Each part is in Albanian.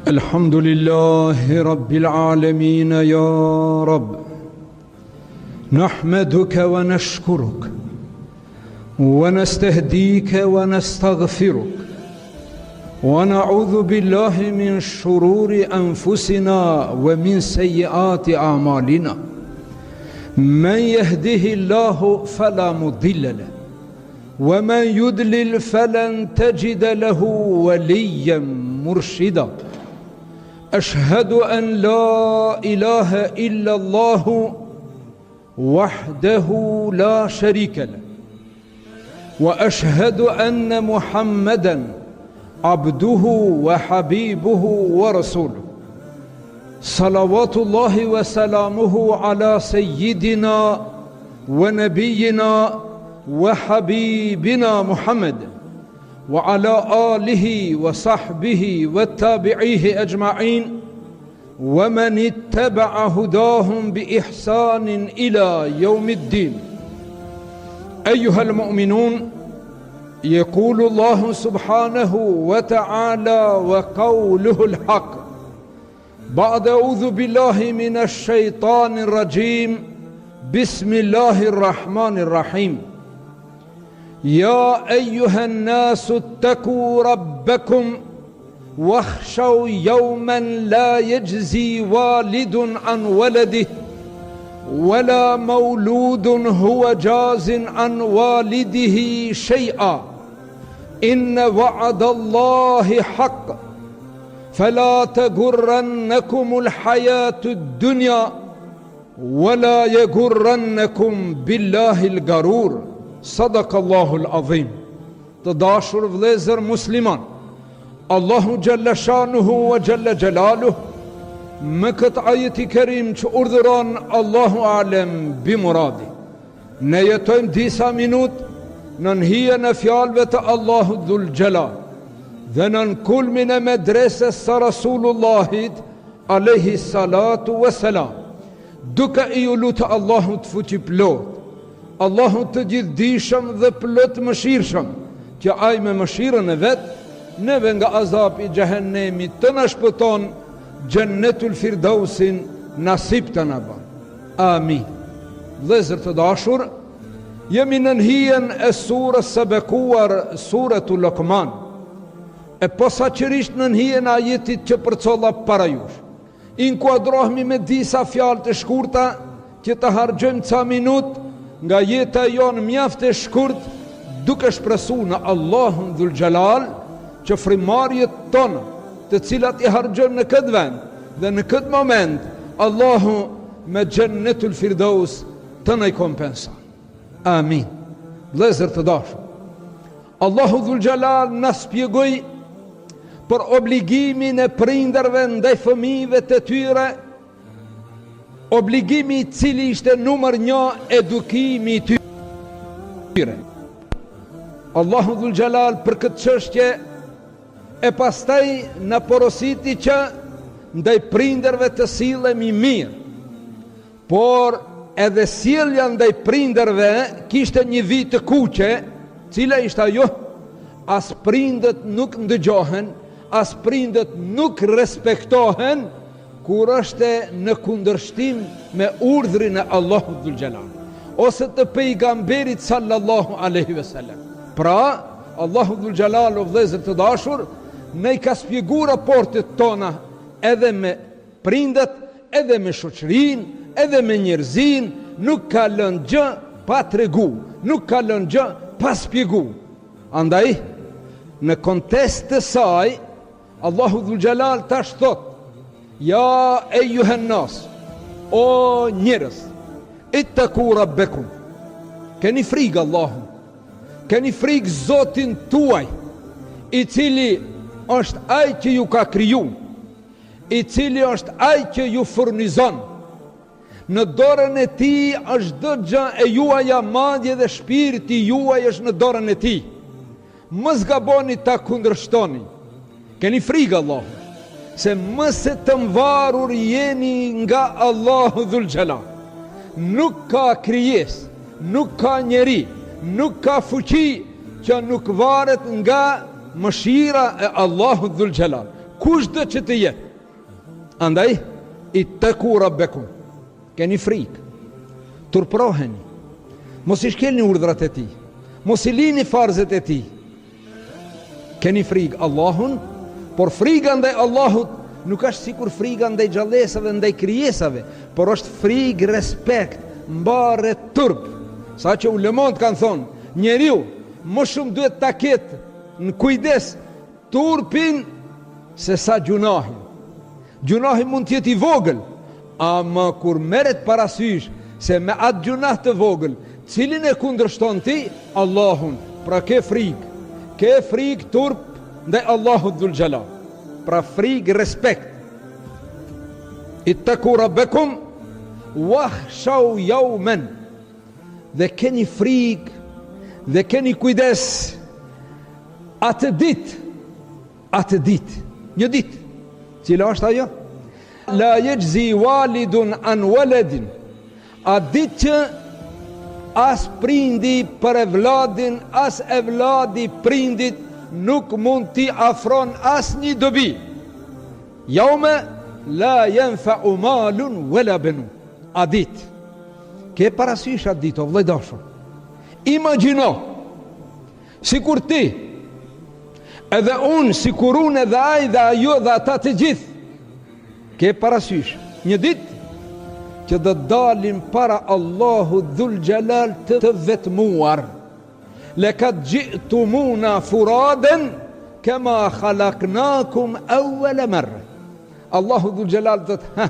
الحمد لله رب العالمين يا رب، نحمدك ونشكرك ونستهديك ونستغفرك ونعوذ بالله من شرور أنفسنا ومن سيئات أعمالنا، من يهده الله فلا مضل له ومن يضلل فلن تجد له وليا مرشدا. أشهد أن لا إله إلا الله وحده لا شريك له، وأشهد أن محمدا عبده وحبيبه ورسوله، صلوات الله وسلامه على سيدنا ونبينا وحبيبنا محمد وعلى آله وصحبه والتابعيه أجمعين ومن اتبع هداهم بإحسان إلى يوم الدين. أيها المؤمنون، يقول الله سبحانه وتعالى وقوله الحق بعد أعوذ بالله من الشيطان الرجيم بسم الله الرحمن الرحيم. يا أيها الناس اتقوا ربكم واخشوا يوما لا يجزي والد عن ولده ولا مولود هو جاز عن والده شيئا إن وعد الله حق فلا تغرنكم الحياة الدنيا ولا يغرنكم بالله الغرور. صدق الله العظيم. Të dashur vëllezër musliman, Allahu Gjelle Shanuhu wa Gjelle Gjelaluh me këtë ajeti kerim që urdhëron Allahu Alem bi muradi, ne jetojmë disa minut në hijen e fjalëve të Allahu Dhul Gjelal dhe në kulmin e medreses së Rasulullahit alayhi salatu wassalam, duke i u lutë Allahu të fuqi plot, Allahu të gjithdijshëm dhe plot mëshirshëm, që ai me mëshirën e vet neve nga azab i xhehenemit të na shpëton, Jannetul Firdausin nasib të na bën. Amin. Vëllezër të dashur, jemi në hijen e surës së bekuar, Suratul Luqman, e posaçërisht në hijen e ajetit që përcolla para jush. Inkuadrohemi me disa fjalë të shkurta që të harxojmë ca minutë nga jeta jonë mjaft e shkurt, duke shpresuar në Allahun Dhul Gjelal që frimarjet tonë, të cilat i harxojmë në këtë vend dhe në këtë moment, Allahu me Jannetul Firdaus të na kompenson. Amin. Vëllezër të dashur, Allahu Dhul Gjelal na shpjegoi për obligimin e prindërve ndaj fëmijëve të tyre, obligimi i cili ishte numër 1 edukimi i tyre. Allahu Dhul Gjelal për këtë çështje e pastaj na porositi që ndaj prindërve të sillemi mirë, por edhe sjellja ndaj prindërve kishte një vit të kuqe, cila ishte ajo: as prindët nuk ndëgjohen, as prindët nuk respektohen kur është në kundërshtim me urdhrin e Allahut Dhul Gjelal ose të pejgamberit sallallahu alaihi wasallam. Pra, Allahu Dhul Gjelal, o vëllezër të dashur, ne i ka shpjeguar raportet tona edhe me prindët, edhe me shoqërinë, edhe me njerëzin, nuk ka lënë gjë pa tregu, nuk ka lënë gjë pa shpjegu. Andaj, në kontekst të saj, Allahu Dhul Gjelal tash thot: Ja ejuhen nas, o njerëz, ittaku rabbekum, keni frikë Allahun, keni frikë Zotin tuaj, i cili është ai që ju ka kriju, i cili është ai që ju furnizon. Në dorën e tij është çdo gjë e juaja, madje dhe shpirti juaj është në dorën e tij. Mos gaboni ta kundërshtoni. Keni frikë Allahun, se mëse të mvarur jeni nga Allahu Dhul Gjelal. Nuk ka krijes, nuk ka njeri, nuk ka fuqi që nuk varet nga mëshira e Allahut Dhul Gjelal. kush do që të jetë. Andaj, ittaqu rabbakum, keni frikë, turproheni, mos i shkelni urdhrat e tij, mos i lini farzet e tij. Keni frikë Allahun, por frika ndaj Allahut nuk është sikur frika ndaj gjallësave, ndaj krijesave, por është frikë respekt, mbarë turp. Sa që ulemat kanë thonë, njeriu më shumë duhet ta ketë në kujdes turpin se sa gjunahin. Gjunahi mund t'jeti vogël, ama kur meret parasysh se me atë gjunah të vogël, cilin e kundërshton ti? Allahun. Pra ke frikë turp ndaj Allahut dhul xhelal. Pra frikë respekt. Ittaqu rabbakum wakhshaw yawman, dhe keni frikë dhe keni kujdes atë ditë, një ditë, cila është ajo? La yajzi walidun an waladin, a ditë që as prindi për evladin, as evladi prindit nuk mund t'i afron as një dobi. Jaume la yanfa'u malun wala banun, a ditë. Ke parasysh atë ditë, o vëllai dashur. Imagjino, sikur ti, edhe unë, sikur unë edhe ai dhe ajo dhe ata të gjithë, ke parasysh një ditë që do dalim para Allahu dhul xhelal të vetmuar. Laqad ji'tumuna furadan kama khalaqnakum awwal marra. Allahu dhul xhelal do të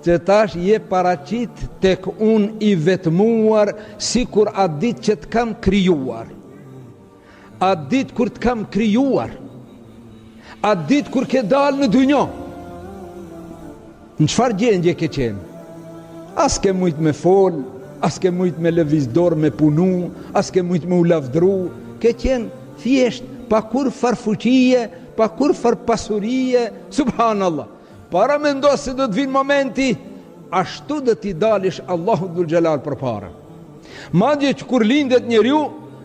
që tash je paraqit tek unë i vetmuar, sikur atë ditë që të kam krijuar. Atë ditë kur të kam krijuar. Atë ditë kur ke dalë në dynjë. Në çfarë gjendje ke qenë? As ke mujt me fol, as ke mujt me lëviz dorë me punu, as ke mujt me u lavdru, ke qenë thjesht, pa kur farfuqie, pa kur farpasurie, subhanallah. Para me ndo se do të vinë momenti, ashtu do t'i dalish Allahu dhul xhelal për para. Madje që kur lindet njeriu,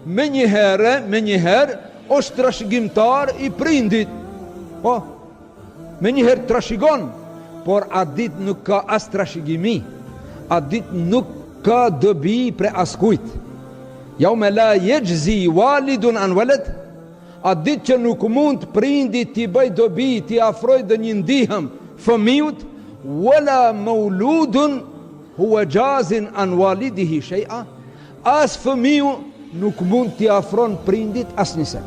me njëherë, është trashëgimtar i prindit. Po, me njëherë trashëgon, por atë ditë nuk ka as trashëgimi, atë ditë nuk ka dobi pre askujt. Jaume la yajzi walidun an walad, atë ditë që nuk mund prindit t'i bëj dobi, t'i afroj dhe një ndihëm fëmijut, wala mauludun huwa jazin an walidihi shay'a, as fëmiu nuk mund t'i afron prindit as njëse.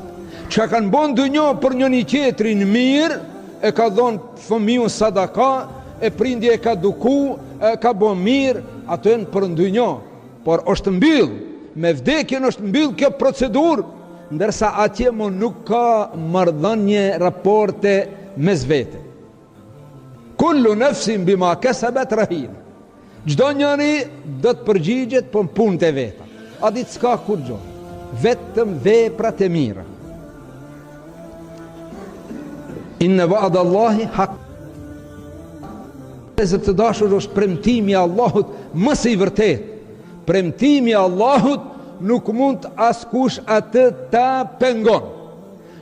Që kanë bon dënjo për një tjetrin mirë, e ka dhonë fëmiu sadaka, e prindi e ka duku, e ka bon mirë, ato e në për ndënjo. Por është mbyll, me vdekjen është mbyll kjo procedur, ndërsa atje më nuk ka marrëdhënie raporte mes vete. Kullu nafsin bima kasabat rahin. Çdo njeri do të përgjigjet për punët e veta. A ditë s'ka kur gjo, vetëm veprat e mira. Inna wa'dallahi haq. Zot të dashur, është premtimi i Allahut më së i vërtet. Premtimi i Allahut nuk mund askush atë ta pengon.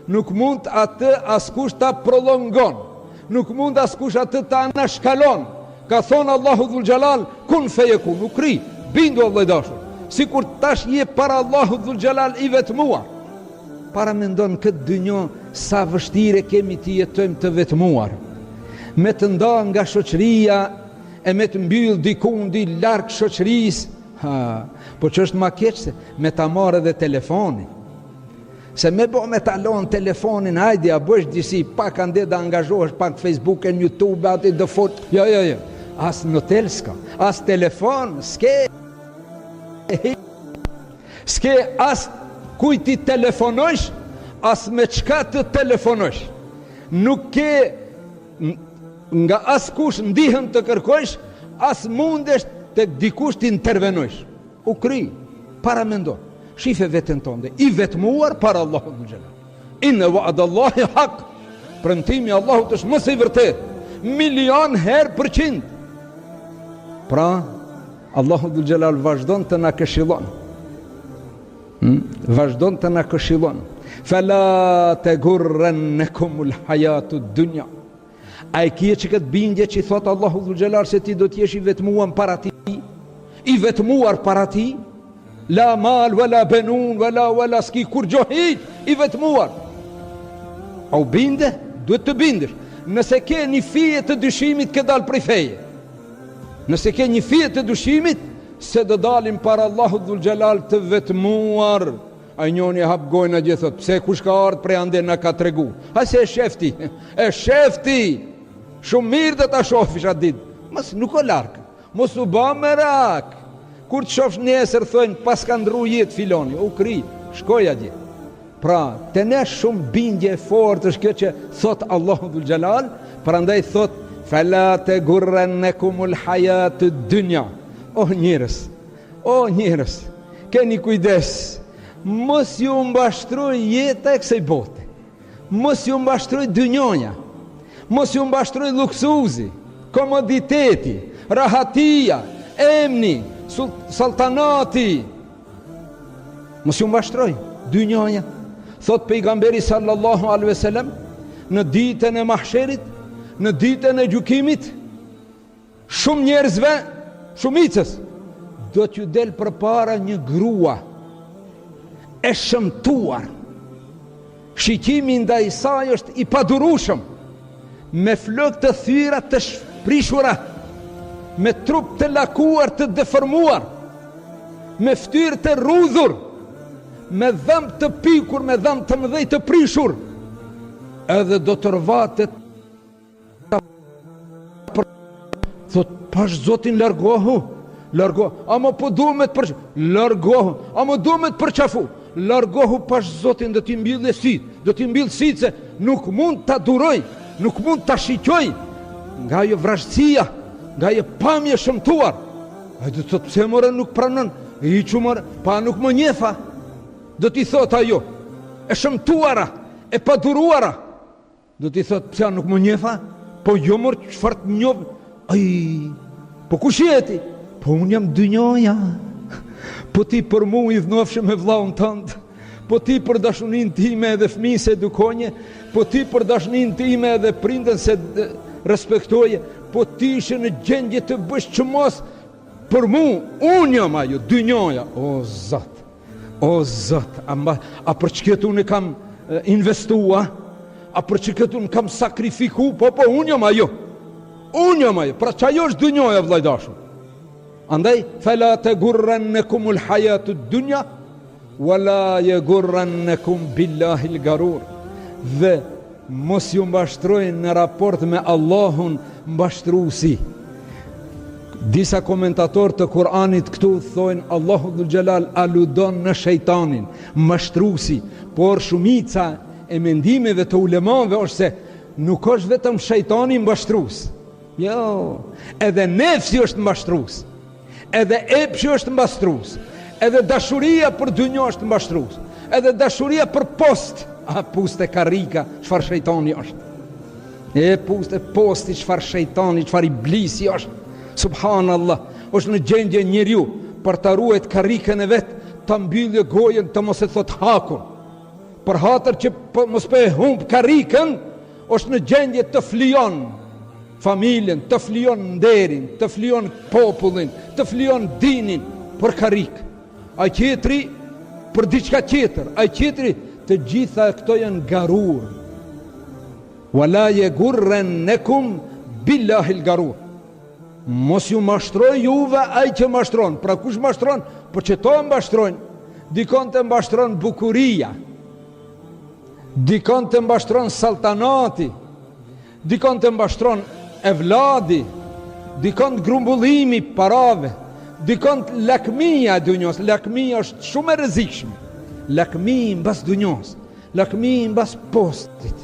Nuk mund atë askush ta prolongon. Nuk mund askush atë ta anashkalon. Ka thonë Allahu dhul xhelal, kun feyekun, nuk ri, bindu Allah i dashur. Sikur tash je para Allahu dhul xhelal i vetmuar. Para mendon këtë dynjë sa vështire kemi të jetojmë të vetmuar. Me të nda nga shoqëria e me të mbyll dikundi larg shoqërisë. Po që është ma keq se me ta marrë edhe telefonin. Se me bo me ta lonë telefonin, hajdi a bësh disi, pak ande da angazhohesh pak Facebook e YouTube, ati dë fot. Jo. As në hotel s'ka, as telefon, s'ke as kujti telefonojsh, as me qka të telefonojsh. Nuk ke nga as kush ndihëm të kërkojsh, as mundesh të dikush të intervenojsh. U kry, para mendon, shife vetën tonde, i vetmuar para Allahu dhul xhelal. Inna wa'dallahi haq, premtimi Allahut është më së i vërtet, 1.000.000% Pra, Allahu dhul xhelal vazhdon të na këshillon. Vazhdon të na këshillon. Fela tegurrannakumul hayatud dunya. A e kje që këtë bindje që i thotë Allahu Dhul Gjellar se ti do t'jesh i vetmuar para ti, i vetmuar para ti, la mal, wala benun, wala s'ki kur gjohit, i vetmuar. A u binde? Duhet të bindesh. Nëse ke një fije të dyshimit, ke dal prej feje. Nëse ke një fije të dyshimit, se do dalim para Allahu Dhul Gjellar të vetmuar. A njoni hap gojnë a gjithot, pse kush ka ardhë prej ande në ka tregu. A se e shefti, shumë mirë dhe ta shofish atë ditë. Mas nuk o larkë, mos u ba me rak. Kur të shofsh nesër, thënë, pas ka ndru jetë filoni, u kri, shkoj atje. Pra, të ne shumë bindje e fort është kjo që thot Allahu Dhul Gjelal, pra ndaj thot, fela tegurrannakumul hayatud dunya. O njërës, keni kujdes, mos ju mbashtroj jeta e kësaj bote, mos ju mbashtroj dynjoja, mos ju mbashtroj luksuzi, komoditeti, rahatia, emni, saltanati, mos ju mbashtroj dynjoja. Thot pejgamberi sallallahu alaihi wasallam, në ditën e mahsherit, në ditën e gjykimit, shumë njerëzve, shumicës, do t'ju del përpara një grua e shëmtuar. Shikimi ndaj saj është i padurueshëm, me flokë të thyra të shprishura, me trup të lakuar të deformuar, me ftyrë të rrudhur, me dhëmb të pikur, me dhëmb të mëdhej të prishur, edhe do të rvatet. Thot, pash Zotin largohu, ama po du me të përqafu, largohu, ama du me të përqafu, largohu pash Zotin, do t'i mbill e sit, do t'i mbill sit, se nuk mund t'a duroj, nuk mund t'a shqyqoj, nga jo vrashtësia, nga jo pamje shëmtuar. A do të thotë, pse more nuk pranon, i që more, pa nuk më njefa, do t'i thot ajo, e shëmtuara, e paduruara, do t'i thot, pse nuk më njefa, po jo mërë qëfar të njovë, aj, po kush jeti? Po unë jam dynjoja, po ti për mu i dhnofshëm me vllaun tënd, po ti për dashunin time edhe fëmijë se edukonje, po ti për dashunin time edhe prindën se respektoje, po ti ishe në gjendje të bësh që mos për mu, unë jam ajo, dynjoja. O Zot, a për që këtë unë kam investua, a për që këtë unë kam sakrifiku, po unë jam ajo. Unë jam ajo, pra që ajo është dynjoja vllajdashur. Andaj, fela tegurrannakumul hayatud dunya, wala yagurrannakum billahil garur. Dhe mos ju mbashtrojnë në raport me Allahun mbashtruesi. Disa komentatorë të Kur'anit këtu thonë Allahu Dhul Gjelal aludon në shejtanin mbashtruesi, por shumica e mendimeve të ulemave është se nuk është vetëm shejtani mbashtrues. Jo, edhe nefsi është mbashtrues, edhe epshi është mbashtrues, edhe dashuria për dynjë është mbashtrues, edhe dashuria për post. A puste karrika, çfarë shejtani është? E puste posti, çfarë shejtani, çfarë iblisi është? Subhanallah, është në gjendje njeriu për ta ruajt karrikën e vet, ta mbyllë gojën, të mos e thot hakun. Për hatër që mos po e humb karrikën, është në gjendje të flijon familjen, të flijon nderin, të flijon popullin, të flijon dinin për karrikë. Ai tjetri për diçka tjetër, ai tjetri, të gjitha këto janë garur. Wala yagurrannakum billahil garur. Mos ju mashtroj juve ai që mashtron. Pra kush mashtron? Po që to mbashtrojnë. Dikon të mbashtron bukuria, dikon të mbashtron saltanati, dikon të mbashtron evladi, dikon të grumbullimi parave, dikon të lakmia e dunjos. Lakmia është shumë e rrezikshme. Lakmi mbas dunjos, lakmi mbas postit.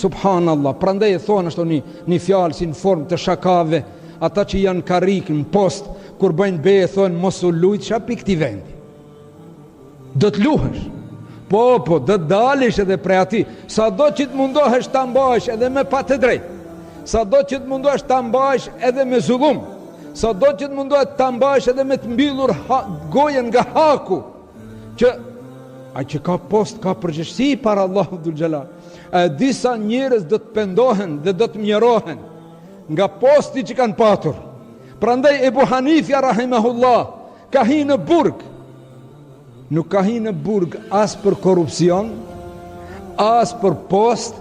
Subhanallah, prandaj e thonë ashtu një fjalë si në formë të shakave, ata që janë karrik në post, kur bëjnë beje thonë mos u lujt qa pik ti vendi. Do të luhesh, po, do të dalish edhe prej ati, sa do që të mundohesh të mbajsh edhe me pa të drejt, sa do që të mundohesh të mbajsh edhe me zullum, sa do që të mundohesh të mbajsh edhe me të mbyllur gojen nga haku, që Ai që ka post ka përgjegjësi para Allahut dhul xhelal. Disa njerëz do të pendohen dhe do të mjerohen nga posti që kanë patur. Prandaj Ebu Hanifja rahimahullah ka hi në burg. Nuk ka hi në burg as për korupcion, as për post,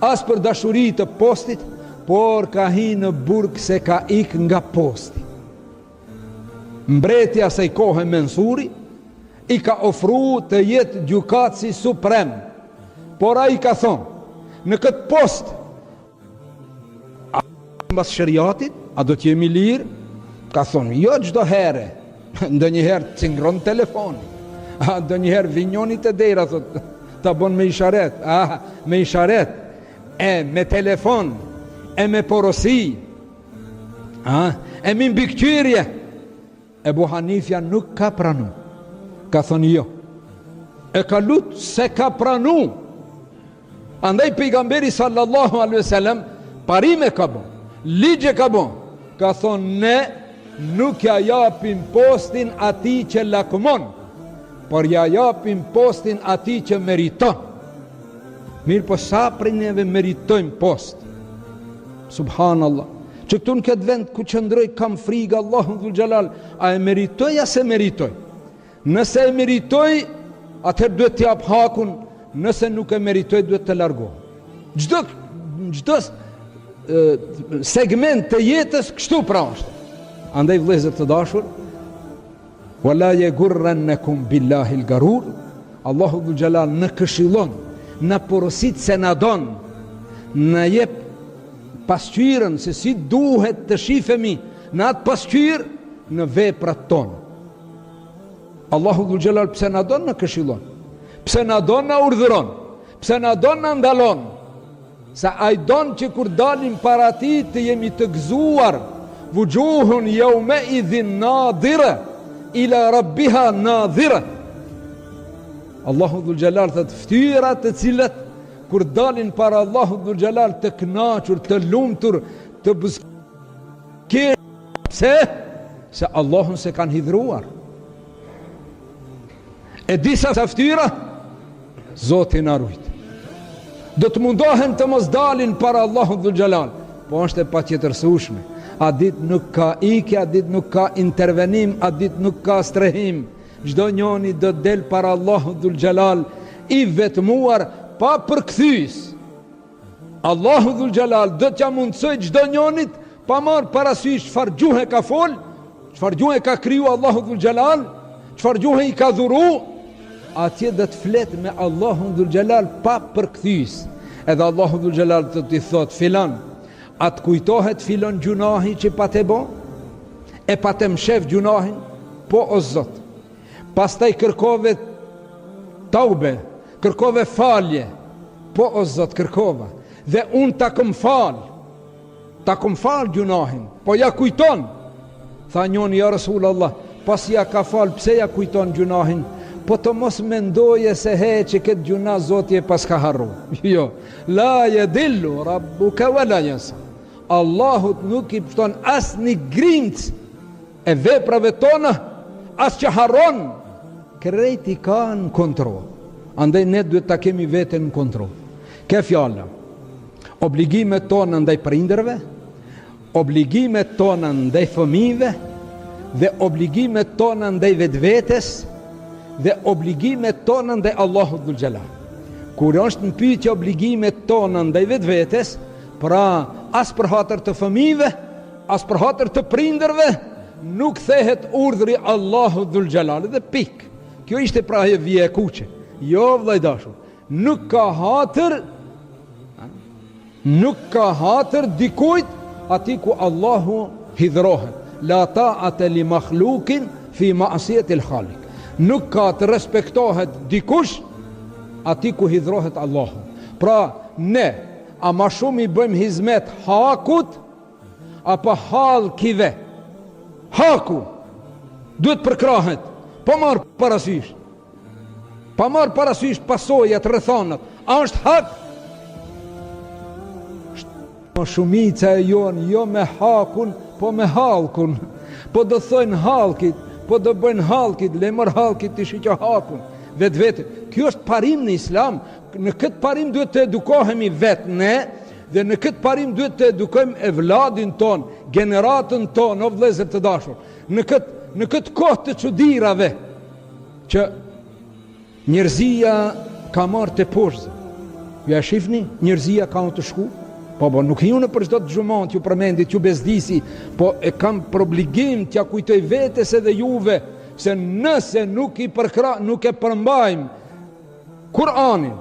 as për dashuri të postit, por ka hi në burg se ka ik nga posti. Mbretja asaj kohe Mensuri i ka ofru të jetë gjykatësi suprem, por ai ka thonë, në këtë post a mbas shariatit, a do t'jemi lirë? Ka thonë, jo çdo herë, ndonjëherë cingron telefoni, ndonjëherë vinjoni te dera, thot, ta bon me isharet, me isharet, me telefon, me porosi, me mbikëqyrje. Ebu Hanifja nuk ka pranu. Ka thonë jo. E ka lutë se ka pranu. Andaj pejgamberi sallallahu alaihi wasallam parime ka bon, ligje ka bon. Ka thonë ne nuk ja japim postin atij që lakmon, por ja japim postin atij që meriton. Mirë po sa prej neve meritojmë post. Subhanallah. Që këtu në këtë vend ku qëndroj kam frikë Allahun dhul xhelal, a e meritoj a se meritoj? Nëse e meritoj, atëherë duhet t'jap hakun, nëse nuk e meritoj duhet të largohem. Çdo segment të jetës kështu pra është. Andaj vëllezër të dashur, wala yagurrannakum billahi al-garur, Allahu dhul xhelal në këshillon, në porosit se na don, në jep pasqyrën se si duhet të shifemi në atë pasqyrë në veprat tonë. Allahu dhul xhelal pse na don në këshillon, pse na don na urdhëron, pse na don na ndalon, sa ai don që kur dalim para tij të jemi të gëzuar, wujuhun yawma idhin nadira ila rabbiha nadira. Allahu dhul xhelal thot ftyrat të cilat kur dalin para Allahu dhul xhelal të kënaqur, të lumtur, të buzëqeshur. Pse? Se Allahun se kanë hidhruar. E disa ftyra Zoti na ruajt. Do të mundohen të mos dalin para Allahu dhul xhelal, po është e patjetërsueshme. A dit nuk ka ikje, a dit nuk ka intervenim, a dit nuk ka strehim. Çdo njoni do të del para Allahu dhul xhelal i vetmuar pa përkthyes. Allahu dhul xhelal do t'ja mundsoj çdo njonit pa marr parasysh çfarë gjuhë ka fol, çfarë gjuhë ka kriju Allahu dhul xhelal, çfarë gjuhë i ka dhuru, atje do të flet me Allahun dhul xhelal pa përkthyes. Edhe Allahu dhul xhelal do t'i thot filan, atë kujtohet filon gjunahi që pa te bo, e pa te mshef gjunahin, po o Zot. Pastaj kërkove taube, kërkove falje, po o Zot kërkova, dhe unë ta këm fal gjunahin, po ja kujton. Tha njoni, ja Rasulullah, pas ja ka fal, pse ja kujton gjunahin? Po të mos mendoje se që këtë gjuna Zoti e pas ka harru. Jo, la yadillu rabbuka wala yansa. Allahut nuk i pështon as një grimc e veprave tona, as që harron, krejti ka në kontrol. Andaj ne duhet ta kemi veten në kontrol. Ke fjala, obligimet tona ndaj prindërve, obligimet tona ndaj fëmijëve, dhe obligimet tona ndaj vetvetes, dhe obligimet tona ndaj Allahut dhul xhelal. Kur është në pyetje obligimet tona ndaj vetvetes, pra as për hatër të fëmijëve, as për hatër të prindërve, nuk thehet urdhri Allahut dhul xhelal dhe pik. Kjo ishte pra e vije e kuqe. Jo vllai dashur, nuk ka hatër dikujt ati ku Allahu hidhrohet. La ta'ata li makhlukin fi ma'siyatil khaliq. Nuk ka të respektohet dikush ati ku hidhrohet Allahu. Pra ne a ma shumë i bëjmë hizmet hakut apo halkive? Haku duhet përkrahet, pa marr parasysh. Pa marr parasysh pasojat, rrethonat. A është hak? Ma shumica e jonë, jo me hakun, po me halkun. Po do thojnë halkit, po do bëjnë halkit, lemër halkit të shiqo hakun. vetë. Kjo është parim në Islam. Në këtë parim duhet të edukohemi vetë ne, dhe në këtë parim duhet të edukojmë evladin ton, generatën ton, o vëllezër të dashur. Në këtë kohë të çuditërave që njerëzia ka marrë të poshtë. Ju e shihni, njerëzia ka të shku. Po, nuk ju në për çdo të gjumon, t'ju përmendit, t'ju bezdisi, po e kam për obligim t'ja kujtoj vetes edhe juve, se nëse nuk e përmbajmë Kur'anin,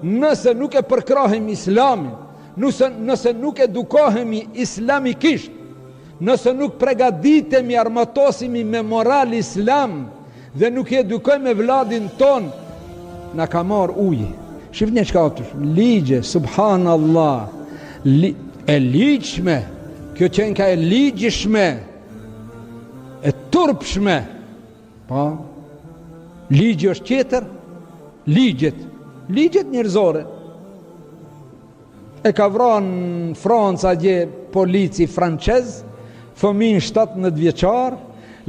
nëse nuk e përkrahim Islamin, nëse nuk edukohemi islamikisht, nëse nuk pregaditemi, armatosimi me moral islam, dhe nuk e edukojmë vladin ton, na ka marr uji. Shifni çka aty, ligje, subhanallah, e ligjshme, kjo qenë ka e ligjshme, e turpshme, pa, ligje është tjetër, ligjet njerëzore, e ka vranë në Franca dje polici francez, fëmin 17 vjeçar,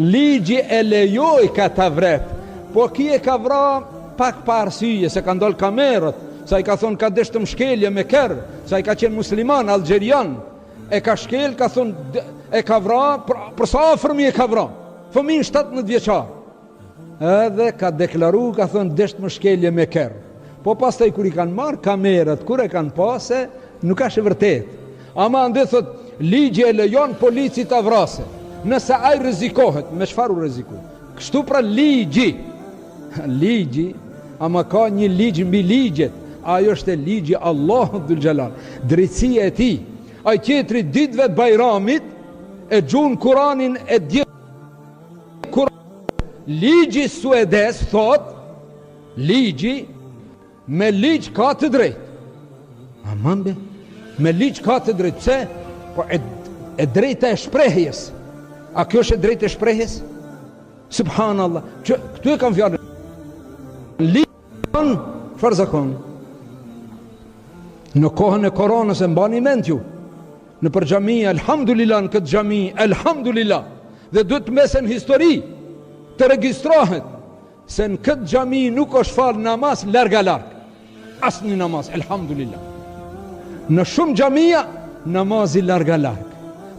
ligji e lejoj ka ta vrep, po ki e ka vra pak pa arsye, se ka ndol kamerët, sa i ka thonë ka desh të mshkelje me kërë, sa i ka qenë musliman, algjerian, e ka shkel, ka thonë, e ka vra, për sa afërmi e ka vra, fëmin 17 vjeçar, edhe ka deklaru, ka thonë, desh të mshkelje me kërë, po pas të i kur i kanë marë kamerët, kur e kanë pase, nuk ka shë vërtet, ama ndë thot, ligje e lejon polici të vrase, nëse aj rrezikohet, me çfarë u rrezikohet, kështu pra ligji, ama ka një ligj mbi ligjet, ajo është e ligji Allahu dhul xhelal, drejtësia e tij. Ai tjetri ditëve të Bajramit e gjun Kur'anin e dje ligji suedes thot, ligji me ligj ka të drejtë. Aman be, me ligj ka të drejtë, pse? Po e drejta e shprehjes. A kjo është e drejtë e shprehjes? Subhanallah. Këtu e kam fjalën. Ligj çfarë zakon? Në kohën e koronës e mbani mend ju, në për xhamia, elhamdulillah, në këtë xhami, elhamdulillah, dhe duhet mesen histori të registrohet se në këtë xhami nuk është falë namaz larga larg, asnjë namaz, elhamdulillah. Në shumë xhamia namazi larga larg.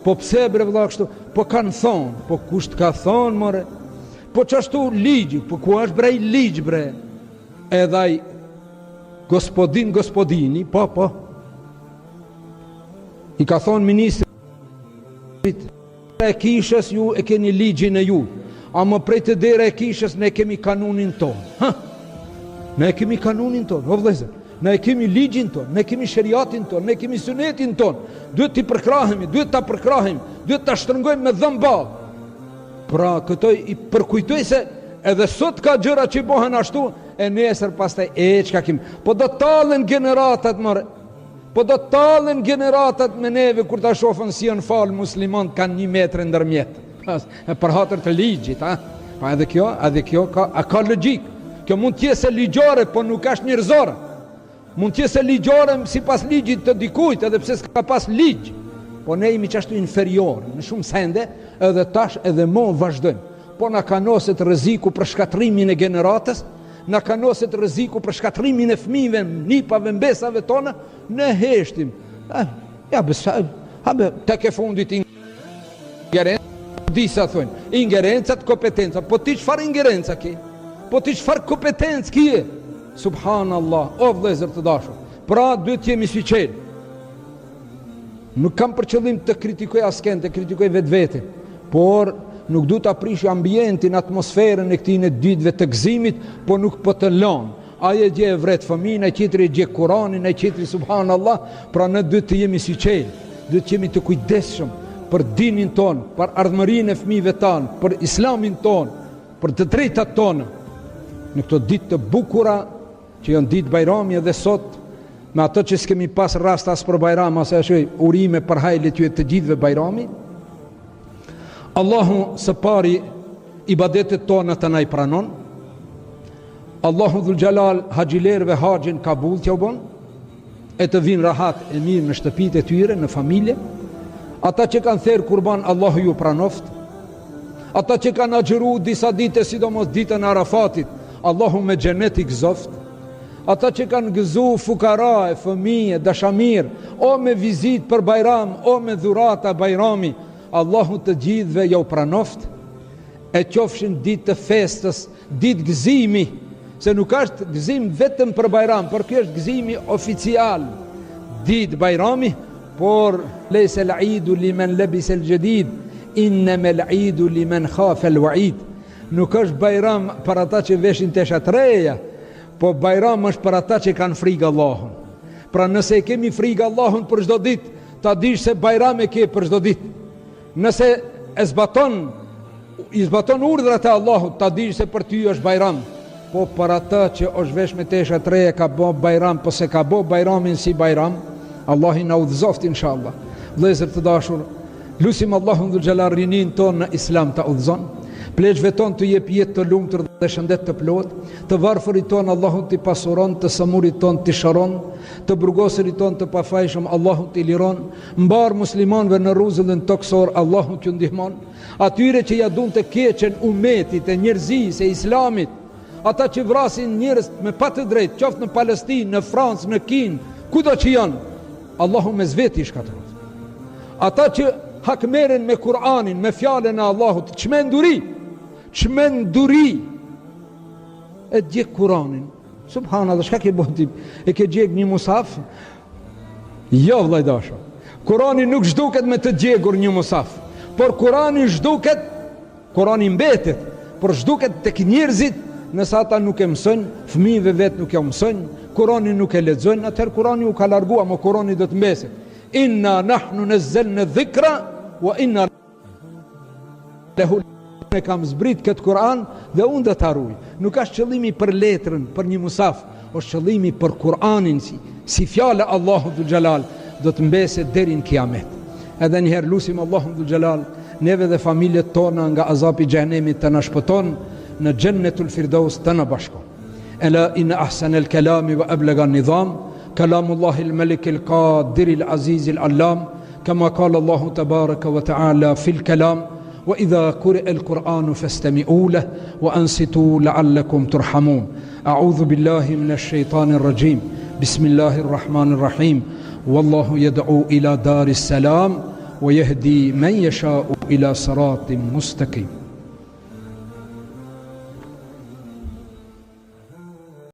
Po pse bre vëlla kështu? Po kanë thonë, po kush ka thonë more? Po çashtu ligji, po ku është bre ligj bre? Edhe ai gospodini, po, i ka thonë ministrit e kishës, ju e keni ligjin e ju, a më prej të dera e kishës ne kemi kanunin tonë, ne kemi kanunin tonë, o vëllezër, ne kemi ligjin tonë, ne kemi sheriatin tonë, ne kemi sunetin tonë, duhet t'i përkrahemi, duhet t'a përkrahemi, duhet t'a shtrëngojmë me dhëmbal. Pra këtoj i përkujtoj se edhe sot ka gjëra që i bohen ashtu, e nesër pastaj çka kim. Po do tallen generatat more. Po do tallen generatat me neve kur ta shohën si janë fal musliman kanë 1 metër ndërmjet. Për hatër të ligjit, ha. Pa edhe kjo ka logjik. Kjo mund të jetë ligjore, po nuk është njerëzore. Mund të jetë ligjore sipas ligjit të dikujt, edhe pse s'ka pas ligj. Po ne jemi çashtu inferior në shumë sende, edhe tash edhe mo vazhdojmë. Po na kanoset rreziku për shkatrimin e generatës, na kanoset rreziku për shkatrimin e fëmijëve, nipave, mbesave tona, ne heshtim. Ja besa, habe tek e fundit ingerenca, disa thonë, ingerenca të kompetenca, po ti çfarë ingerenca ke? Po ti çfarë kompetencë ke? Subhanallah, o vëllezër të dashur. Pra duhet të jemi siçel. Nuk kam për qëllim të kritikoj askën, të kritikoj vetvete, por nuk du të aprish ambientin, atmosferën e këtij në ditëve të gëzimit, po nuk po të lën. Ai e gje vret fëmin, ai tjetri e gje Kur'anin, ai tjetri subhanallah, pra ne duhet të jemi siçel, duhet të jemi të kujdesshëm për dinin ton, për ardhmërinë e fëmijëve tan, për islamin ton, për të drejtat tona. Në këto ditë të bukura që janë ditë Bajrami edhe sot, me ato që s'kemi pas rast as për Bajram, as ashtu urime për hajlit ju të gjithëve Bajrami. Allahu së pari ibadetet tona të na i pranon. Allahu dhul xhalal haxhilerëve haxhin kabul t'ja u bon, e të vinë rahat e mirë në shtëpitë e tyre, në familje. Ata që kanë therr kurban, Allahu ju pranoft. Ata që kanë agjëruar disa ditë, sidomos ditën e Arafatit, Allahu me xhenet I gëzoft. Ata që kanë gëzu fukara, fëmijë, dashamir, o me vizit për bajram, o me dhurata bajrami, Allahu të gjithve jau pranoft, e qofshin ditë të festës, ditë gëzimi, se nuk është gëzim vetëm për bajram, por kjo është gëzimi oficial, ditë bajrami, por lejse l'a'idu limen lebis el gjedid, inneme l'a'idu limen khafe l'wa'id. Nuk është bajram për ata që veshin teshat reja, po bajram është për ata që kanë frikë Allahun. Pra nëse kemi frikë Allahun për çdo ditë, ta dish se bajram e ke për çdo ditë. Nëse i zbaton urdhrat e Allahut, ta dish se për ty është bajram. Po për ata që është vesh me tesha të reja ka bo bajram, po se ka bo bajramin si bajram, Allah I na udhëzoft inshallah. Vëllezër të dashur, lutim Allahun dhul xhelal rinin ton në Islam ta udhëzon. Pleqve ton të jep jetë të lumtur dhe shëndet të plot, të varfërit ton Allahun t'i pasuron, të sëmurit ton t'i shëron, të burgosërit ton të pafajshëm Allahun t'i liron, mbar muslimanëve në rruzullin toksor Allahun t'ju ndihmon, atyre që ja dun të keqen umetit e njerëzisë e Islamit, ata që vrasin njerëz me pa të drejtë, qoftë në Palestinë, në Francë, në Kinë, kudo që janë, Allahu me zveti I shkatërrot. Ata që hakmeren me Kur'anin, me fjalën e Allahut, çmenduri e gjek Kur'anin. Subhanallah, çka ke bëti? E ke gjek një musaf? Jo, vllai dashur. Kur'ani nuk zhduket me të gjekur një musaf, por Kur'ani zhduket, Kur'ani mbetet, por zhduket tek njerëzit nëse ata nuk e mësojnë, fëmijëve vet nuk e mësojnë, Kur'ani nuk e lexojnë, atëherë Kur'ani u ka larguar, mo Kur'ani do të mbeset. Inna nahnu nazzalna dhikra wa inna lahu, ne kam zbrit këtë Kur'an dhe unë do ta ruaj. Nuk është qëllimi për letrën, për një musaf, është qëllimi për Kur'anin si fjala e Allahut dhul xhelal do të mbeset deri në kiamet. Edhe një herë lutim Allahun dhul xhelal neve dhe familjet tona nga azapi I xhenemit të na shpëton në Jannatul Firdaus të na bashkon. Ela in ahsana al-kalami wa ablaga an-nizam kalamullahi al-malik al-qadir al-aziz al-allam kama qala Allahu tabaraka wa ta'ala fil kalam وإذا قرئ القرآن فاستمعوا له وأنصتوا لعلكم ترحمون. أعوذ بالله من الشيطان الرجيم. بسم الله الرحمن الرحيم. والله يدعو إلى دار السلام ويهدي من يشاء إلى صراط مستقيم.